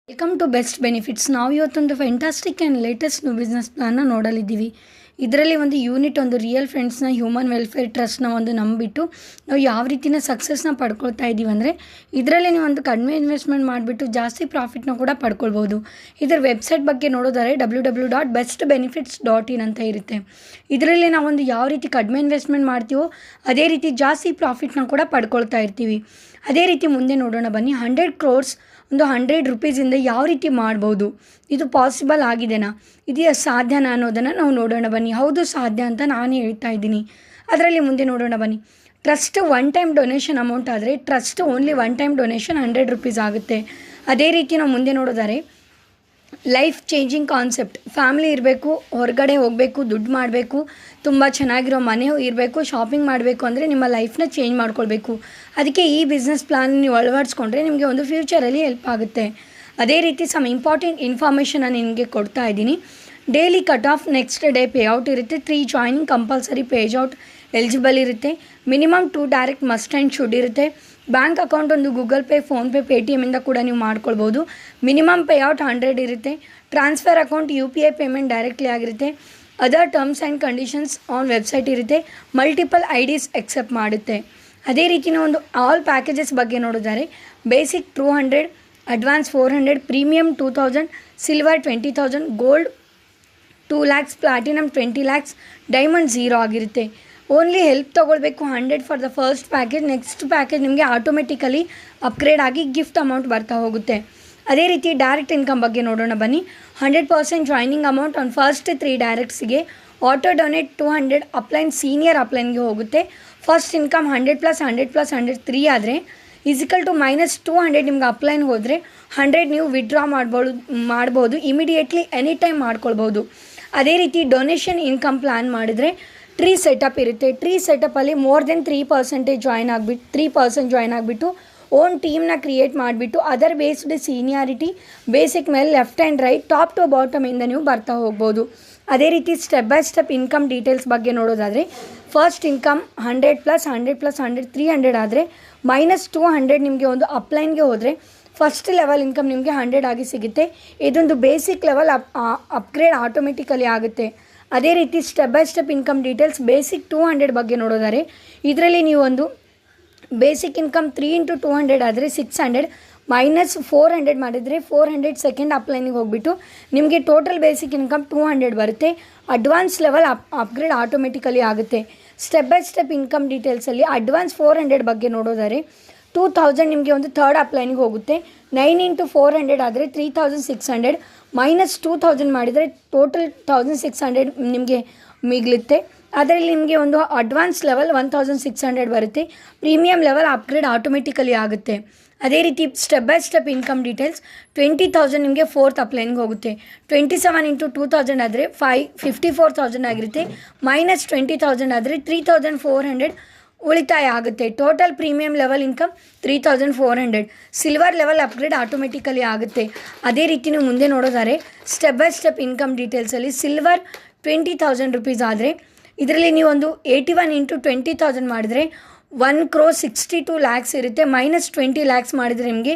Welcome to best benefits. ನಾವು ಇವತ್ತೊಂದು fantastic and latest new business ಪ್ಲಾನ್ನ ನೋಡಲಿದ್ದೀವಿ. ಇದರಲ್ಲಿ ಒಂದು ಯೂನಿಟ್, ಒಂದು ರಿಯಲ್ ಫ್ರೆಂಡ್ಸ್ನ ಹ್ಯೂಮನ್ ವೆಲ್ಫೇರ್ ಟ್ರಸ್ಟ್ನ ಒಂದು ನಂಬಿಬಿಟ್ಟು ನಾವು ಯಾವ ರೀತಿಯ ಸಕ್ಸಸ್ನ ಪಡ್ಕೊಳ್ತಾ ಇದ್ದೀವಿ ಅಂದರೆ, ಇದರಲ್ಲಿ ನೀವು ಒಂದು ಕಡಿಮೆ ಇನ್ವೆಸ್ಟ್ಮೆಂಟ್ ಮಾಡಿಬಿಟ್ಟು ಜಾಸ್ತಿ ಪ್ರಾಫಿಟ್ನ ಕೂಡ ಪಡ್ಕೊಳ್ಬೋದು. ಇದರ ವೆಬ್ಸೈಟ್ ಬಗ್ಗೆ ನೋಡೋದಾದರೆ www.bestbenefits.in ಅಂತ ಇರುತ್ತೆ. ಇದರಲ್ಲಿ ನಾವೊಂದು ಯಾವ ರೀತಿ ಕಡಿಮೆ ಇನ್ವೆಸ್ಟ್ಮೆಂಟ್ ಮಾಡ್ತೀವೋ ಅದೇ ರೀತಿ ಜಾಸ್ತಿ ಪ್ರಾಫಿಟ್ನ ಕೂಡ ಪಡ್ಕೊಳ್ತಾ ಇರ್ತೀವಿ. ಅದೇ ರೀತಿ ಮುಂದೆ ನೋಡೋಣ ಬನ್ನಿ. 100 crores ಒಂದು 100 ರೂಪೀಸಿಂದ ಯಾವ ರೀತಿ ಮಾಡ್ಬೋದು, ಇದು ಪಾಸಿಬಲ್ ಆಗಿದೆನಾ, ಇದೆಯಾ ಸಾಧ್ಯನಾ ಅನ್ನೋದನ್ನು ನಾವು ನೋಡೋಣ ಬನ್ನಿ. ಹೌದು ಸಾಧ್ಯ ಅಂತ ನಾನು ಹೇಳ್ತಾ ಇದ್ದೀನಿ. ಅದರಲ್ಲಿ ಮುಂದೆ ನೋಡೋಣ ಬನ್ನಿ. Trust one time donation amount ಆದರೆ trust only one time donation 100 rupees ಆಗುತ್ತೆ. ಅದೇ ರೀತಿ ನಾವು ಮುಂದೆ ನೋಡೋದಾರೆ ಲೈಫ್ ಚೇಂಜಿಂಗ್ ಕಾನ್ಸೆಪ್ಟ್. ಫ್ಯಾಮ್ಲಿ ಇರಬೇಕು, ಹೊರಗಡೆ ಹೋಗಬೇಕು, ದುಡ್ಡು ಮಾಡಬೇಕು, ತುಂಬ ಚೆನ್ನಾಗಿರೋ ಮನೆ ಇರಬೇಕು, ಶಾಪಿಂಗ್ ಮಾಡಬೇಕು ಅಂದರೆ ನಿಮ್ಮ ಲೈಫ್ನ ಚೇಂಜ್ ಮಾಡ್ಕೊಳ್ಬೇಕು. ಅದಕ್ಕೆ ಈ ಬಿಸ್ನೆಸ್ ಪ್ಲಾನ್ ನೀವು ಅಳವಡಿಸ್ಕೊಂಡ್ರೆ ನಿಮಗೆ ಒಂದು ಫ್ಯೂಚರಲ್ಲಿ ಹೆಲ್ಪ್ ಆಗುತ್ತೆ. ಅದೇ ರೀತಿ ಸಮ್ ಇಂಪಾರ್ಟೆಂಟ್ ಇನ್ಫಾರ್ಮೇಷನ್ ನಿಮಗೆ ಕೊಡ್ತಾ ಇದ್ದೀನಿ. Daily cut off, next day payout ಇರುತ್ತೆ. 3 ಜಾಯ್ನಿಂಗ್ ಕಂಪಲ್ಸರಿ ಪೇಜೌಟ್ ಎಲಿಜಿಬಲ್ ಇರುತ್ತೆ. Minimum 2 direct must and should ಇರುತ್ತೆ. ಬ್ಯಾಂಕ್ ಅಕೌಂಟ್ ಒಂದು ಗೂಗಲ್ ಪೇ, ಫೋನ್ಪೇ, ಪೇಟಿಎಮ್ಮಿಂದ ಕೂಡ ನೀವು ಮಾಡ್ಕೊಳ್ಬೋದು. ಮಿನಿಮಮ್ ಪೇಔಟ್ 100 ಇರುತ್ತೆ. Transfer account UPI payment directly ಆಗಿರುತ್ತೆ. Other terms and conditions on website ಇರುತ್ತೆ. ಮಲ್ಟಿಪಲ್ IDs ಎಕ್ಸೆಪ್ಟ್ ಮಾಡುತ್ತೆ. ಅದೇ ರೀತಿಯ ಒಂದು ಆಲ್ ಪ್ಯಾಕೇಜಸ್ ಬಗ್ಗೆ ನೋಡಿದರೆ basic 200, advance 400, premium 2000, silver 20,000, gold 2 lakhs, platinum 20 lakhs, diamond 0 ಆಗಿರುತ್ತೆ. ಓನ್ಲಿ ಹೆಲ್ಪ್ ತೊಗೊಳ್ಬೇಕು 100 for the first package. Next package ನಿಮಗೆ ಆಟೋಮೆಟಿಕಲಿ ಅಪ್ಗ್ರೇಡ್ ಆಗಿ ಗಿಫ್ಟ್ ಅಮೌಂಟ್ ಬರ್ತಾ ಹೋಗುತ್ತೆ. ಅದೇ ರೀತಿ ಡೈರೆಕ್ಟ್ ಇನ್ಕಮ್ ಬಗ್ಗೆ ನೋಡೋಣ ಬನ್ನಿ. 100% ಜಾಯ್ನಿಂಗ್ ಅಮೌಂಟ್ ಆನ್ ಫಸ್ಟ್ 3 ಡೈರೆಕ್ಟ್ಸ್ಗೆ. ಆಟೋ ಡೊನೇಟ್ 200 ಅಪ್ಲೈನ್, ಸೀನಿಯರ್ ಅಪ್ಲೈನ್ಗೆ ಹೋಗುತ್ತೆ. ಫಸ್ಟ್ ಇನ್ಕಮ್ 100 + 100 + 100 3 ಆದರೆ ಈಸಿಕಲ್ ಟು -200 ನಿಮ್ಗೆ ಅಪ್ಲೈನ್ ಹೋದರೆ 100 ನೀವು ವಿಡ್ರಾ ಮಾಡ್ಬೋದು ಇಮಿಡಿಯೇಟ್ಲಿ ಎನಿ ಟೈಮ್ ಮಾಡ್ಕೊಳ್ಬೋದು. ಅದೇ ರೀತಿ ಡೊನೇಷನ್ ಇನ್ಕಮ್ ಪ್ಲ್ಯಾನ್ ಮಾಡಿದರೆ ಟ್ರೀ ಸೆಟಪ್ ಇರುತ್ತೆ. ಟ್ರೀ ಸೆಟಪಲ್ಲಿ ಮೋರ್ ದೆನ್ 3% ಜಾಯ್ನ್ ಆಗಿಬಿಟ್ಟು 3% ಜಾಯ್ನ್ ಆಗಿಬಿಟ್ಟು ಓನ್ ಟೀಮ್ನ ಕ್ರಿಯೇಟ್ ಮಾಡಿಬಿಟ್ಟು ಅದರ್ ಬೇಸ್ಡ್ ಸೀನಿಯಾರಿಟಿ ಬೇಸಿಕ್ ಮೇಲೆ left and right, top to ಬಾಟಮಿಂದ ನೀವು ಬರ್ತಾ ಹೋಗ್ಬೋದು. ಅದೇ ರೀತಿ step by step income details ಬಗ್ಗೆ ನೋಡೋದಾದರೆ ಫಸ್ಟ್ ಇನ್ಕಮ್ 100 + 100 + 100 300 ಆದರೆ -200 ನಿಮಗೆ ಒಂದು ಅಪ್ಲೈನ್ಗೆ ಹೋದರೆ ಫಸ್ಟ್ ಲೆವೆಲ್ ಇನ್ಕಮ್ ನಿಮಗೆ 100 ಆಗಿ ಸಿಗುತ್ತೆ. ಇದೊಂದು ಬೇಸಿಕ್ ಲೆವೆಲ್ ಅಪ್ಗ್ರೇಡ್ ಆಟೋಮೆಟಿಕಲಿ ಆಗುತ್ತೆ. ಅದೇ ರೀತಿ step by step income details basic 200 ಬಗ್ಗೆ ನೋಡೋದಾದರೆ ಇದರಲ್ಲಿ ನೀವು ಒಂದು ಬೇಸಿಕ್ ಇನ್ಕಮ್ 3 × 200 ಆದರೆ 600, -400 ಮಾಡಿದರೆ 400 ಸೆಕೆಂಡ್ ಅಪ್ಲೈನಿಗೆ ಹೋಗಿಬಿಟ್ಟು ನಿಮಗೆ ಟೋಟಲ್ ಬೇಸಿಕ್ ಇನ್ಕಮ್ 200 ಬರುತ್ತೆ. ಅಡ್ವಾನ್ಸ್ ಲೆವೆಲ್ ಅಪ್ಗ್ರೇಡ್ ಆಟೋಮೆಟಿಕಲಿ ಆಗುತ್ತೆ. ಸ್ಟೆಪ್ ಬೈ ಸ್ಟೆಪ್ ಇನ್ಕಮ್ ಡೀಟೇಲ್ಸಲ್ಲಿ ಅಡ್ವಾನ್ಸ್ 400 ಬಗ್ಗೆ ನೋಡೋದಾದರೆ 2000 ನಿಮಗೆ ಒಂದು ಥರ್ಡ್ ಅಪ್ಲೈನಿಗೆ ಹೋಗುತ್ತೆ. 9 × 400 ಆದರೆ 3600, -2000 ಮಾಡಿದರೆ ಟೋಟಲ್ 1600 ನಿಮಗೆ ಮಿಗಲುತ್ತೆ. ಅದರಲ್ಲಿ ನಿಮಗೆ ಒಂದು ಅಡ್ವಾನ್ಸ್ ಲೆವೆಲ್ 1600 ಬರುತ್ತೆ. ಪ್ರೀಮಿಯಮ್ ಲೆವೆಲ್ ಅಪ್ಗ್ರೇಡ್ ಆಟೋಮೆಟಿಕಲಿ ಆಗುತ್ತೆ. ಅದೇ ರೀತಿ step by step income details 20,000 ನಿಮಗೆ ಫೋರ್ತ್ ಅಪ್ಲೈನ್ಗೆ ಹೋಗುತ್ತೆ. 27 × 2000 ಆದರೆ 54,000 ಆಗಿರುತ್ತೆ. -20,000 ಆದರೆ 3,400 ಉಳಿತಾಯ ಆಗುತ್ತೆ. Total premium level income 3,400. Silver level upgrade automatically ಆಗುತ್ತೆ. ಅದೇ ರೀತಿ ನೀವು ಮುಂದೆ ನೋಡೋದಾದರೆ ಸ್ಟೆಪ್ ಬೈ ಸ್ಟೆಪ್ ಇನ್ಕಮ್ ಡೀಟೇಲ್ಸಲ್ಲಿ ಸಿಲ್ವರ್ 20,000 ರೂಪೀಸ್ ಆದರೆ ಇದರಲ್ಲಿ ನೀವು ಒಂದು 81 × 20,000 ಮಾಡಿದರೆ 1,62 lakhs ಇರುತ್ತೆ. -20 lakhs ಮಾಡಿದರೆ ನಿಮಗೆ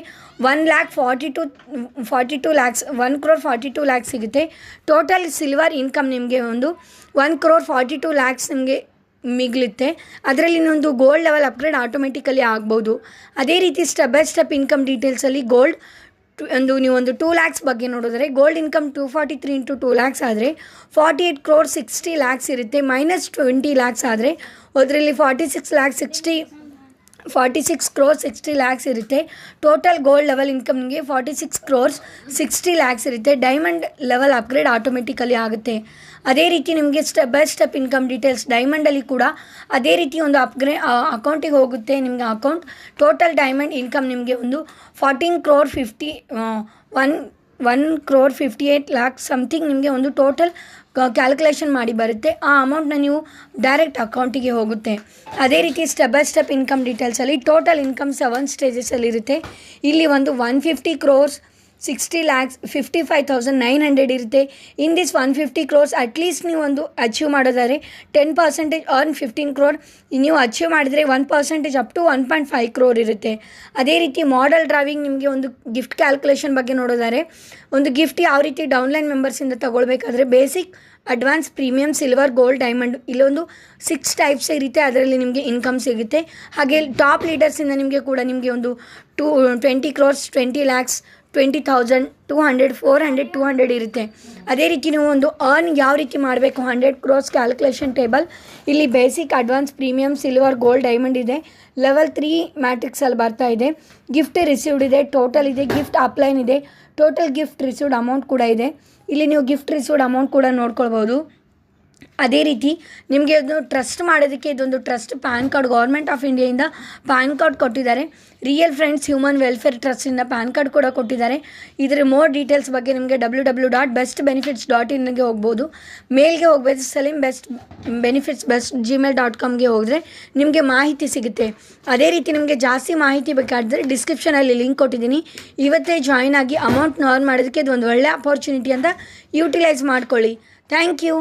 1,42 lakhs 1,42 lakhs ಸಿಗುತ್ತೆ. ಟೋಟಲ್ ಸಿಲ್ವರ್ ಇನ್ಕಮ್ ನಿಮಗೆ ಒಂದು 1,42 lakhs ನಿಮಗೆ ಮಿಗಲುತ್ತೆ. ಅದರಲ್ಲಿ ಇನ್ನೊಂದು ಗೋಲ್ಡ್ ಲೆವೆಲ್ ಅಪ್ಗ್ರೇಡ್ ಆಟೋಮೆಟಿಕಲಿ ಆಗ್ಬೋದು. ಅದೇ ರೀತಿ ಸ್ಟೆಪ್ ಬೈ ಸ್ಟೆಪ್ ಇನ್ಕಮ್ ಡೀಟೇಲ್ಸಲ್ಲಿ ಗೋಲ್ಡ್ ನೀವೊಂದು 2 lakhs ಬಗ್ಗೆ ನೋಡಿದ್ರೆ ಗೋಲ್ಡ್ ಇನ್ಕಮ್ 243 × 2 lakhs ಆದರೆ 48 crores 60 lakhs ಇರುತ್ತೆ. -20 lakhs ಆದರೆ ಅದರಲ್ಲಿ 46 crores 60 lakhs ಇರುತ್ತೆ. ಟೋಟಲ್ ಗೋಲ್ಡ್ ಲೆವೆಲ್ ಇನ್ಕಮ್ ನಿಮಗೆ 46 crores 60 lakhs ಇರುತ್ತೆ. ಡೈಮಂಡ್ ಲೆವೆಲ್ ಅಪ್ಗ್ರೇಡ್ ಆಟೋಮೆಟಿಕಲಿ ಆಗುತ್ತೆ. ಅದೇ ರೀತಿ ನಿಮಗೆ step by step income details ಡೈಮಂಡಲ್ಲಿ ಕೂಡ ಅದೇ ರೀತಿ ಒಂದು ಅಕೌಂಟಿಗೆ ಹೋಗುತ್ತೆ. ನಿಮಗೆ ಅಕೌಂಟ್ ಟೋಟಲ್ ಡೈಮಂಡ್ ಇನ್ಕಮ್ ನಿಮಗೆ ಒಂದು 1,58 lakhs ಸಮಥಿಂಗ್ ನಿಮಗೆ ಒಂದು ಟೋಟಲ್ ಕ್ಯಾಲ್ಕುಲೇಷನ್ ಮಾಡಿ ಬರುತ್ತೆ. ಆ ಅಮೌಂಟ್ನ ನೀವು ಡೈರೆಕ್ಟ್ ಅಕೌಂಟಿಗೆ ಹೋಗುತ್ತೆ. ಅದೇ ರೀತಿ ಸ್ಟೆಪ್ ಬೈ ಸ್ಟೆಪ್ ಇನ್ಕಮ್ ಡೀಟೇಲ್ಸಲ್ಲಿ ಟೋಟಲ್ ಇನ್ಕಮ್ 7 ಸ್ಟೇಜಸಲ್ಲಿ ಇರುತ್ತೆ. ಇಲ್ಲಿ ಒಂದು 150 crores 60 lakhs 55,900 ಇರುತ್ತೆ. ಇನ್ ದಿಸ್ 150 crores ಅಟ್ಲೀಸ್ಟ್ ನೀವು ಒಂದು ಅಚೀವ್ ಮಾಡೋದಾದರೆ 10% ಅರ್ನ್ 15 crore, ನೀವು ಅಚೀವ್ ಮಾಡಿದರೆ 1% ಅಪ್ ಟು 1.5 crore ಇರುತ್ತೆ. ಅದೇ ರೀತಿ ಮಾಡೆಲ್ ಡ್ರೈವಿಂಗ್ ನಿಮಗೆ ಒಂದು ಗಿಫ್ಟ್ ಕ್ಯಾಲ್ಕುಲೇಷನ್ ಬಗ್ಗೆ ನೋಡೋದಾದರೆ, ಒಂದು ಗಿಫ್ಟ್ ಯಾವ ರೀತಿ ಡೌನ್ಲೈನ್ ಮೆಂಬರ್ಸಿಂದ ತೊಗೊಳ್ಬೇಕಾದ್ರೆ basic, advance, premium, silver, gold, diamond ಇಲ್ಲೊಂದು 6 ಟೈಪ್ಸ್ ಇರುತ್ತೆ. ಅದರಲ್ಲಿ ನಿಮಗೆ ಇನ್ಕಮ್ ಸಿಗುತ್ತೆ. ಹಾಗೆ ಟಾಪ್ ಲೀಡರ್ಸಿಂದ ನಿಮಗೆ ಕೂಡ ನಿಮಗೆ ಒಂದು 20 crores 20 lakhs 20,000 200 400 200 ಇರುತ್ತೆ. ಅದೇ ರೀತಿ ನೀವು ಒಂದು ಅರ್ನ್ ಯಾವ ರೀತಿ ಮಾಡಬೇಕು 100 crores ಕ್ಯಾಲ್ಕುಲೇಷನ್ ಟೇಬಲ್. ಇಲ್ಲಿ basic, advance, premium, silver, gold, diamond ಇದೆ. ಲೆವೆಲ್ 3 ಮ್ಯಾಟ್ರಿಕ್ಸಲ್ಲಿ ಬರ್ತಾ ಇದೆ. ಗಿಫ್ಟ್ ರಿಸೀವ್ಡ್ ಇದೆ, ಟೋಟಲ್ ಇದೆ, ಗಿಫ್ಟ್ ಅಪ್ಲೈನ್ ಇದೆ, ಟೋಟಲ್ ಗಿಫ್ಟ್ ರಿಸೀವ್ಡ್ ಅಮೌಂಟ್ ಕೂಡ ಇದೆ. ಇಲ್ಲಿ ನೀವು ಗಿಫ್ಟ್ ರಿಸೀವ್ಡ್ ಅಮೌಂಟ್ ಕೂಡ ನೋಡ್ಕೊಳ್ಬೋದು. ಅದೇ ರೀತಿ ನಿಮಗೆ ಅದು ಟ್ರಸ್ಟ್ ಮಾಡೋದಕ್ಕೆ ಇದೊಂದು trust pan card government of ಇಂಡಿಯಾಯಿಂದ ಪ್ಯಾನ್ ಕಾರ್ಡ್ ಕೊಟ್ಟಿದ್ದಾರೆ. ರಿಯಲ್ ಫ್ರೆಂಡ್ಸ್ ಹ್ಯೂಮನ್ ವೆಲ್ಫೇರ್ ಟ್ರಸ್ಟಿಂದ ಪ್ಯಾನ್ ಕಾರ್ಡ್ ಕೂಡ ಕೊಟ್ಟಿದ್ದಾರೆ. ಇದರ ಮೋರ್ ಡೀಟೇಲ್ಸ್ ಬಗ್ಗೆ ನಿಮಗೆ www.bestbenefits.in ಹೋಗ್ಬೋದು. ಮೇಲ್ಗೆ ಹೋಗಬೇಕು, ಸಲೀಮ್ ಬೆಸ್ಟ್ ಬೆನಿಫಿಟ್ಸ್ ಬೆಸ್ಟ್ gmail.comಗೆ ಹೋದರೆ ನಿಮಗೆ ಮಾಹಿತಿ ಸಿಗುತ್ತೆ. ಅದೇ ರೀತಿ ನಿಮಗೆ ಜಾಸ್ತಿ ಮಾಹಿತಿ ಬೇಕಾದರೆ ಡಿಸ್ಕ್ರಿಪ್ಷನಲ್ಲಿ ಲಿಂಕ್ ಕೊಟ್ಟಿದ್ದೀನಿ. ಇವತ್ತೇ ಜಾಯ್ನ್ ಆಗಿ ಅಮೌಂಟ್ನ ಅರ್ನ್ ಮಾಡೋದಕ್ಕೆ ಇದು ಒಂದು ಒಳ್ಳೆ ಅಪರ್ಚುನಿಟಿ ಅಂತ ಯೂಟಿಲೈಸ್ ಮಾಡ್ಕೊಳ್ಳಿ. Thank you.